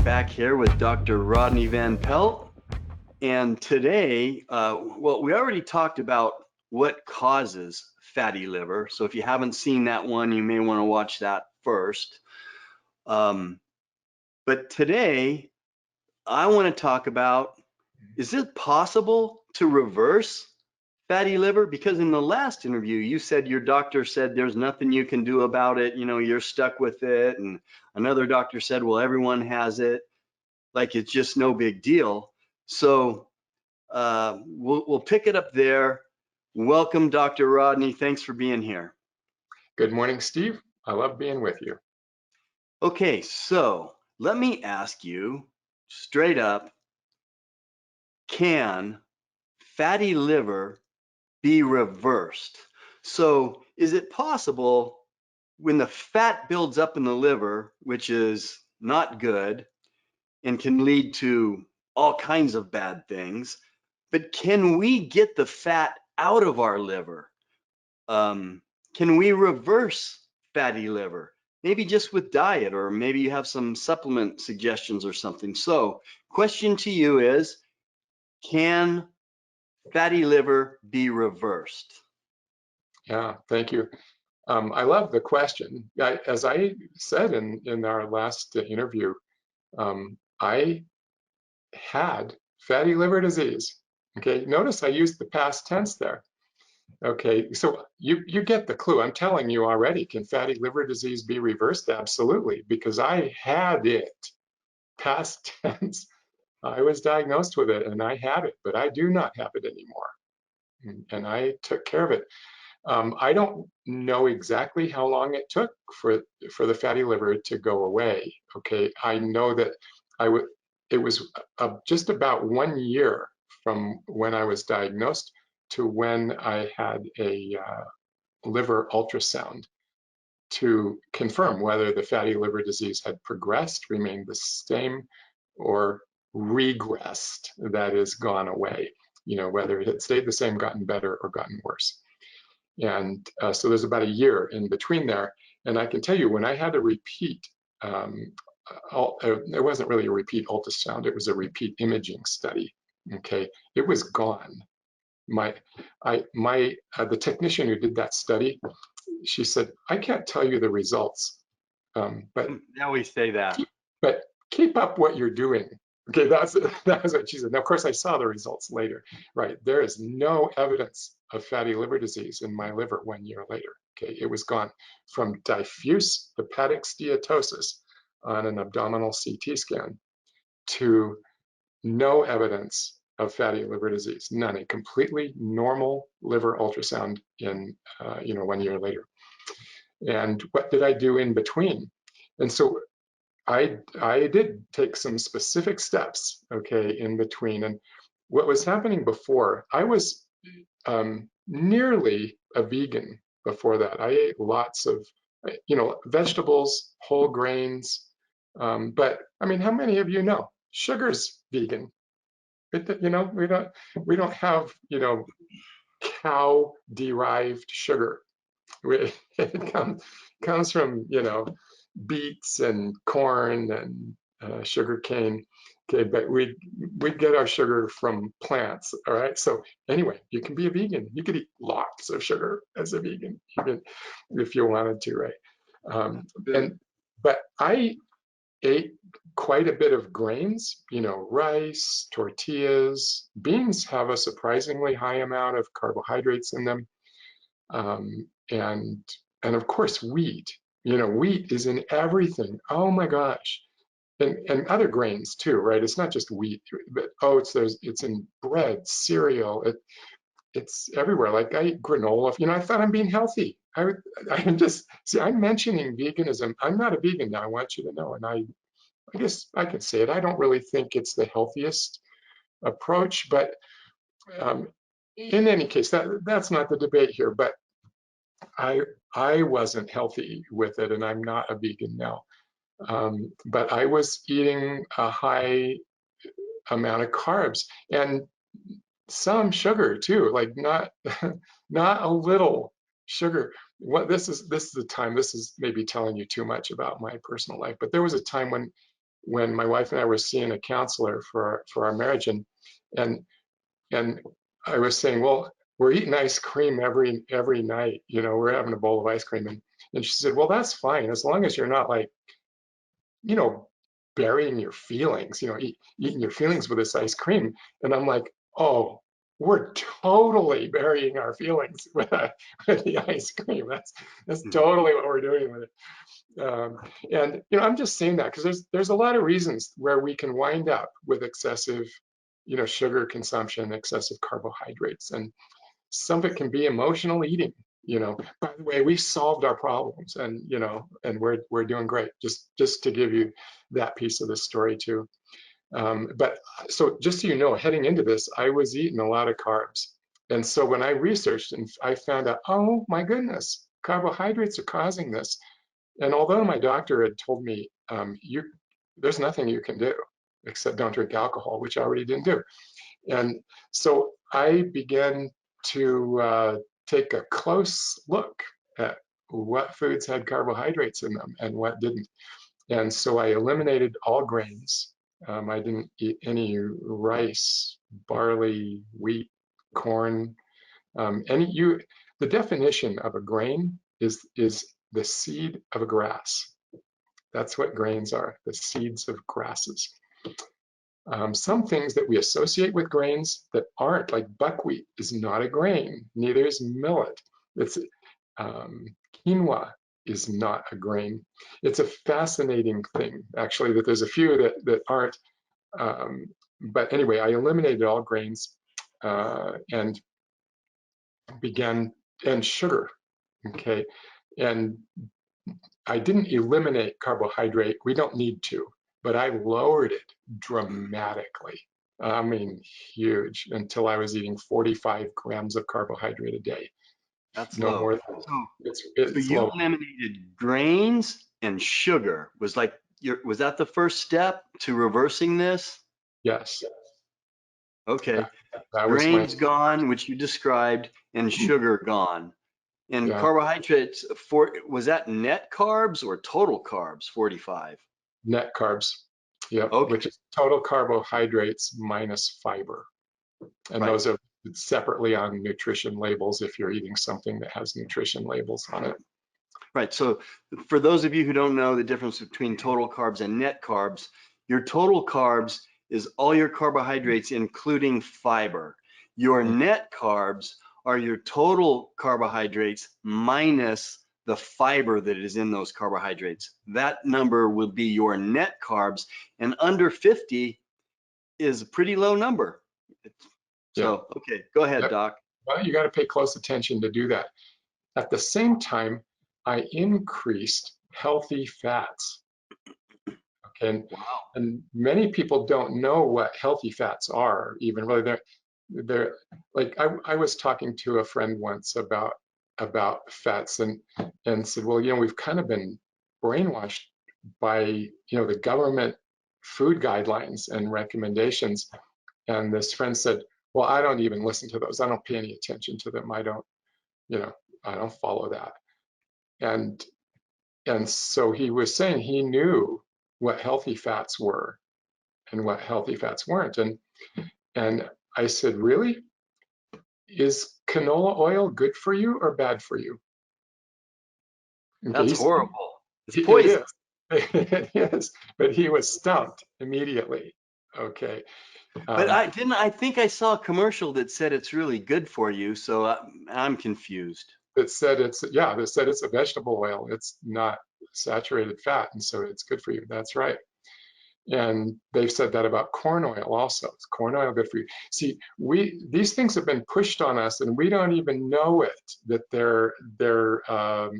back here with Dr. Rodney Van Pelt. And today, well, we already talked about what causes fatty liver. So if you haven't seen that one, you may want to watch that first. But today, I want to talk about, is it possible to reverse fatty liver? Because in the last interview, you said your doctor said there's nothing you can do about it. You know, you're stuck with it. And another doctor said, well, everyone has it. Like it's just no big deal. So we'll pick it up there. Welcome, Dr. Rodney. Thanks for being here. Good morning, Steve. I love being with you. Okay, so let me ask you straight up, can fatty liver be reversed? So is it possible when the fat builds up in the liver, which is not good and can lead to all kinds of bad things, but can we get the fat out of our liver? Can we reverse fatty liver? Maybe just with diet, or maybe you have some supplement suggestions or something. So question to you is, can fatty liver be reversed? Yeah, thank you. I love the question. As I said in our last interview, I had fatty liver disease. Okay, notice I used the past tense there. Okay, so you get the clue. I'm telling you already, can fatty liver disease be reversed? Absolutely, because I had it. Past tense. I was diagnosed with it and I had it, but I do not have it anymore. And I took care of it. I don't know exactly how long it took for the fatty liver to go away. Okay, I know that it was just about 1 year from when I was diagnosed to when I had a liver ultrasound to confirm whether the fatty liver disease had progressed, remained the same, or regressed, that is, gone away. You know, whether it had stayed the same, gotten better, or gotten worse. And so there's about a year in between there. And I can tell you, when I had a repeat, it wasn't really a repeat ultrasound, it was a repeat imaging study. Okay, it was gone. The technician who did that study, she said, I can't tell you the results, but Now we say that. but keep up what you're doing. Okay, that's what she said. Now, of course, I saw the results later. Right, there is no evidence of fatty liver disease in my liver 1 year later. Okay, it was gone from diffuse hepatic steatosis on an abdominal CT scan to no evidence of fatty liver disease, none. A completely normal liver ultrasound in 1 year later. And what did I do in between? And so I did take some specific steps, okay, in between. And what was happening before, I was nearly a vegan before that. I ate lots of, vegetables, whole grains. But I mean, how many of you know sugar's vegan? We don't have, cow-derived sugar. It comes from, beets and corn and sugar cane. Okay, but we get our sugar from plants. All right. So anyway, you can be a vegan. You could eat lots of sugar as a vegan, even if you wanted to, right? But I ate quite a bit of grains. Rice, tortillas, beans have a surprisingly high amount of carbohydrates in them, and of course wheat. Wheat is in everything. Oh my gosh. And other grains too, right? It's not just wheat, but oats, it's in bread, cereal, it's everywhere. Like I eat granola. I thought I'm being healthy. I'm just, see, I'm mentioning veganism. I'm not a vegan now, I want you to know. And I guess I could say it. I don't really think it's the healthiest approach, but in any case, that's not the debate here. But I wasn't healthy with it, and I'm not a vegan now. But I was eating a high amount of carbs and some sugar too, like not not a little sugar. This is the time. This is maybe telling you too much about my personal life, but there was a time when when my wife and I were seeing a counselor for our marriage, and and I was saying, well, we're eating ice cream every night, you know, we're having a bowl of ice cream, and she said, well, that's fine as long as you're not like, you know, burying your feelings, you know, eating your feelings with this ice cream. And I'm like, oh, we're totally burying our feelings with the ice cream. That's totally what we're doing with it. And you know, I'm just saying that because there's a lot of reasons where we can wind up with excessive, you know, sugar consumption, excessive carbohydrates, and some of it can be emotional eating. You know, by the way, we solved our problems, and you know, and we're doing great. Just to give you that piece of the story too. But so just so you know, heading into this, I was eating a lot of carbs, and so when I researched and I found out, oh my goodness, carbohydrates are causing this. And although my doctor had told me, there's nothing you can do except don't drink alcohol, which I already didn't do. And so I began to take a close look at what foods had carbohydrates in them and what didn't. And so I eliminated all grains. I didn't eat any rice, barley, wheat, corn. The definition of a grain is the seed of a grass. That's what grains are, the seeds of grasses. Some things that we associate with grains that aren't, like buckwheat is not a grain, neither is millet. It's quinoa is not a grain. It's a fascinating thing, actually, that there's a few that aren't. But anyway, I eliminated all grains and began, and sugar, okay? And I didn't eliminate carbohydrate. We don't need to, but I lowered it dramatically. I mean, huge, until I was eating 45 grams of carbohydrate a day. That's No low. more. So It's you low. eliminated grains and sugar. Was that the first step to reversing this? Yes, Okay. that, that was my, Grains gone, which you described, and sugar gone. And yeah, carbohydrates, was that net carbs or total carbs, 45? net carbs. Yep, Okay, which is total carbohydrates minus fiber. And right. those are separately on nutrition labels if you're eating something that has nutrition labels on it. Right. So for those of you who don't know the difference between total carbs and net carbs, your total carbs is all your carbohydrates, including fiber. Your net carbs are your total carbohydrates minus the fiber that is in those carbohydrates. That number will be your net carbs, and under 50 is a pretty low number. Yeah. So, okay, go ahead, Yep. Doc. Well, you got to pay close attention to do that. At the same time, I increased healthy fats. Okay. Wow. And many people don't know what healthy fats are, even really. They're like, I was talking to a friend once about fats and said, well, you know, we've kind of been brainwashed by, you know, the government food guidelines and recommendations. And this friend said, well, I don't even listen to those. I don't pay any attention to them. I don't, you know, I don't follow that. And and so he was saying he knew what healthy fats were and what healthy fats weren't. And I said, really? Is canola oil good for you or bad for you? Okay, That's horrible. It's it poison. is. It is. But he was stumped immediately. Okay. But Um, I think I saw a commercial that said it's really good for you, so I'm confused. that said that said it's a vegetable oil. It's not saturated fat, and so it's good for you. That's right. And they've said that about corn oil also. Is corn oil good for you? See, these things have been pushed on us, and we don't even know it that they're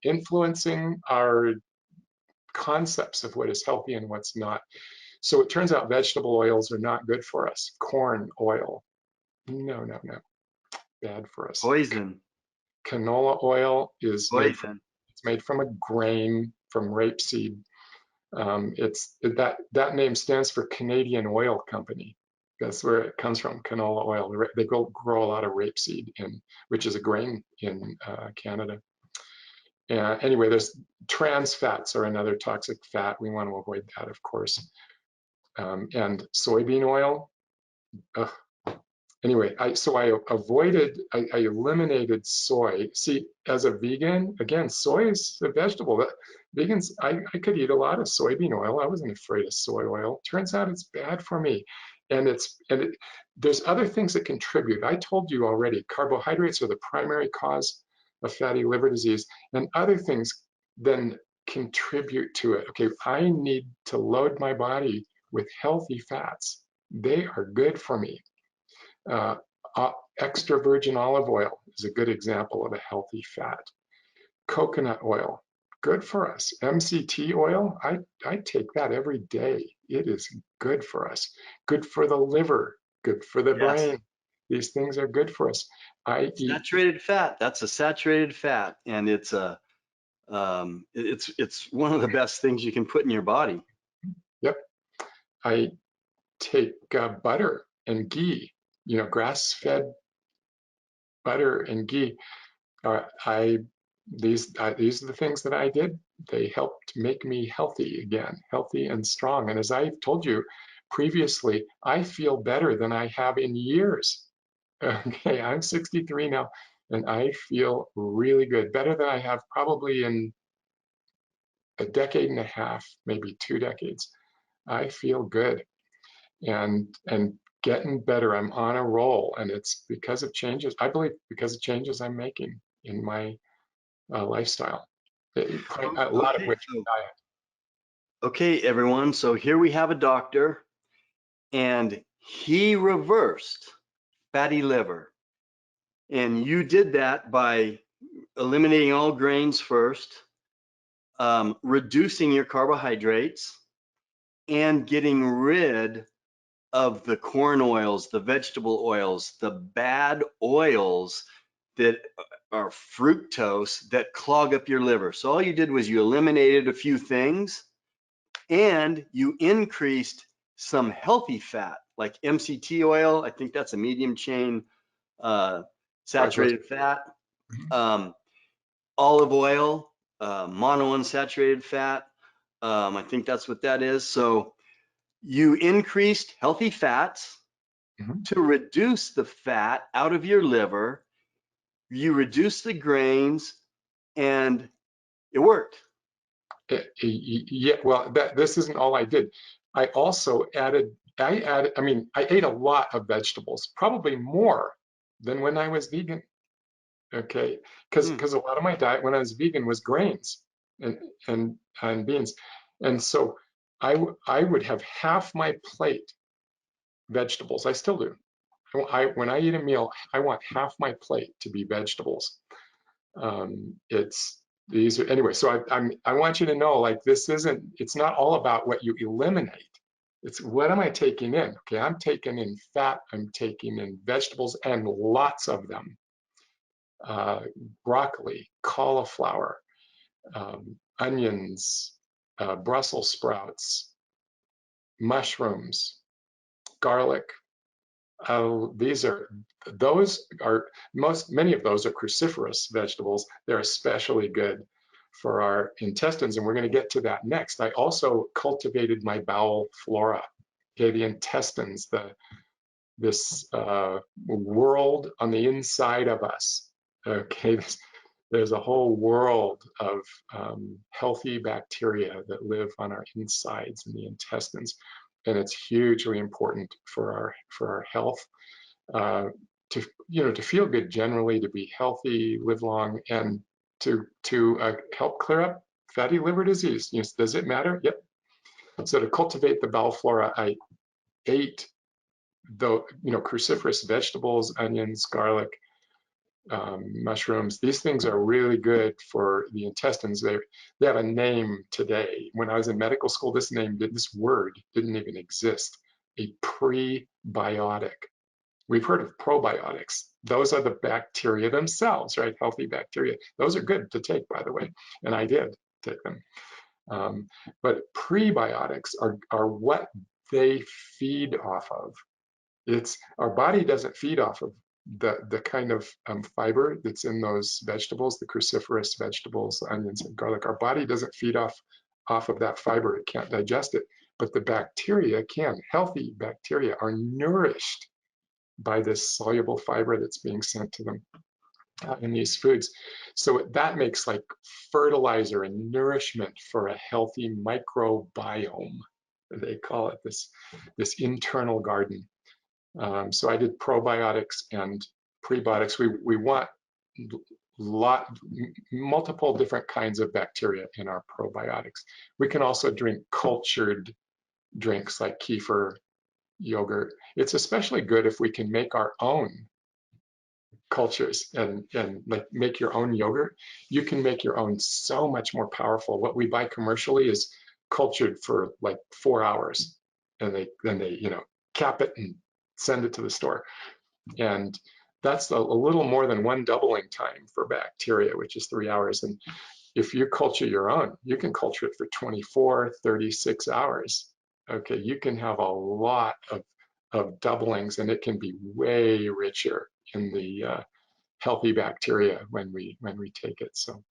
influencing our concepts of what is healthy and what's not. So it turns out vegetable oils are not good for us. Corn oil, no, no, no, bad for us. Poison, Canola oil is poison. made from a grain from rapeseed. It's that name stands for Canadian Oil Company. That's where it comes from, canola oil. They grow a lot of rapeseed which is a grain in Canada. Anyway, there's trans fats are another toxic fat. We want to avoid that, of course. and soybean oil. Ugh. Anyway, I eliminated soy. See, as a vegan, again, soy is a vegetable. Vegans, I could eat a lot of soybean oil. I wasn't afraid of soy oil. Turns out it's bad for me. There's other things that contribute. I told you already, carbohydrates are the primary cause of fatty liver disease, and other things then contribute to it. Okay, I need to load my body with healthy fats. They are good for me. Uh, Extra virgin olive oil is a good example of a healthy fat. Coconut oil, good for us. MCT oil, I take that every day. It is good for us. Good for the liver, good for the Yes. brain. These things are good for us. I eat, Saturated fat. That's a saturated fat, and it's one of the best things you can put in your body. yep, I take butter and ghee, grass-fed butter and ghee. I these are the things that I did. They helped make me healthy again, healthy and strong. And as I've told you previously, I feel better than I have in years. Okay, I'm 63 now, and I feel really good, better than I have probably in a decade and a half, maybe 2 decades. I feel good and getting better. I'm on a roll, and it's because of changes. I believe because of changes I'm making in my lifestyle. A lot of Okay, which so diet. okay, everyone. So here we have a doctor, and he reversed fatty liver, and you did that by eliminating all grains first, reducing your carbohydrates, and getting rid of the corn oils, the vegetable oils, the bad oils that are fructose that clog up your liver. So all you did was you eliminated a few things and you increased some healthy fat like MCT oil. I think that's a medium chain uh, saturated fat. Mhm. Um, Olive oil, monounsaturated fat. I think that's what that is. So you increased healthy fats Mhm. to reduce the fat out of your liver. You reduce the grains, and it worked. Yeah, well, this isn't all I did. I also I mean, I ate a lot of vegetables, probably more than when I was vegan. Okay, Hmm. because a lot of my diet when I was vegan was grains and and beans, and so I would have half my plate vegetables. I still do. When I eat a meal, I want half my plate to be vegetables. It's these are anyway. So I want you to know, like, it's not all about what you eliminate. It's what am I taking in? Okay, I'm taking in fat, I'm taking in vegetables, and lots of them. Uh, Broccoli, cauliflower, onions, Brussels sprouts, mushrooms, garlic. These are those are many of those are cruciferous vegetables. They're especially good for our intestines, and we're going to get to that next. I also cultivated my bowel flora, okay, the intestines, this world on the inside of us. Okay, there's a whole world of healthy bacteria that live on our insides and the intestines, and it's hugely important for our health, uh, to feel good generally, to be healthy, live long, and to help clear up fatty liver disease. Does it matter? Yep. So to cultivate the bowel flora, I ate the cruciferous vegetables, onions, garlic, mushrooms. These things are really good for the intestines. They have a name today. When I was in medical school, this word didn't even exist. A prebiotic. We've heard of probiotics. Those are the bacteria themselves, right? Healthy bacteria. Those are good to take, by the way, and I did take them. But prebiotics are what they feed off of. It's our body doesn't feed off of the kind of fiber that's in those vegetables, the cruciferous vegetables, onions and garlic. Our body doesn't feed off of that fiber. It can't digest it. but the bacteria can. Healthy bacteria are nourished by this soluble fiber that's being sent to them in these foods. So that makes like fertilizer and nourishment for a healthy microbiome. They call it this internal garden. So I did probiotics and prebiotics. We want multiple different kinds of bacteria in our probiotics. We can also drink cultured drinks like kefir, yogurt. It's especially good if we can make our own cultures and like make your own yogurt. You can make your own so much more powerful. What we buy commercially is cultured for like 4 hours, and then they cap it and send it to the store. And that's a little more than one doubling time for bacteria, which is 3 hours. And if you culture your own, you can culture it for 24, 36 hours. Okay, you can have a lot of doublings, and it can be way richer in the healthy bacteria when we take it. So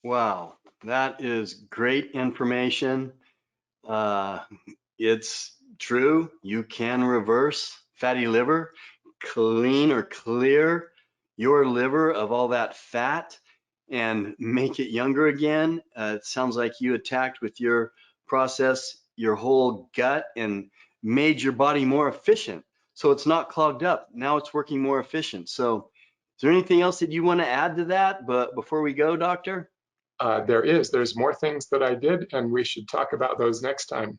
Wow, that is great information. It's true. You can reverse fatty liver, clean or clear your liver of all that fat and make it younger again. It sounds like you attacked with your process your whole gut and made your body more efficient. So it's not clogged up. Now it's working more efficient. So is there anything else that you want to add to that? But before we go, doctor? there's more things that I did, and we should talk about those next time.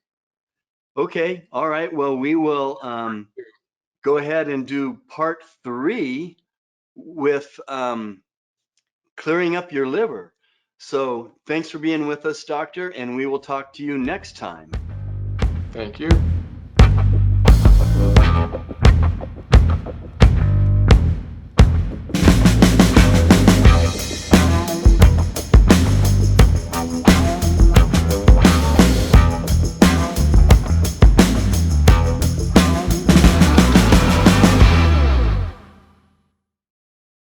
Okay. All right. Well, we will go ahead and do part 3 with clearing up your liver. So thanks for being with us, doctor, and we will talk to you next time. Thank you.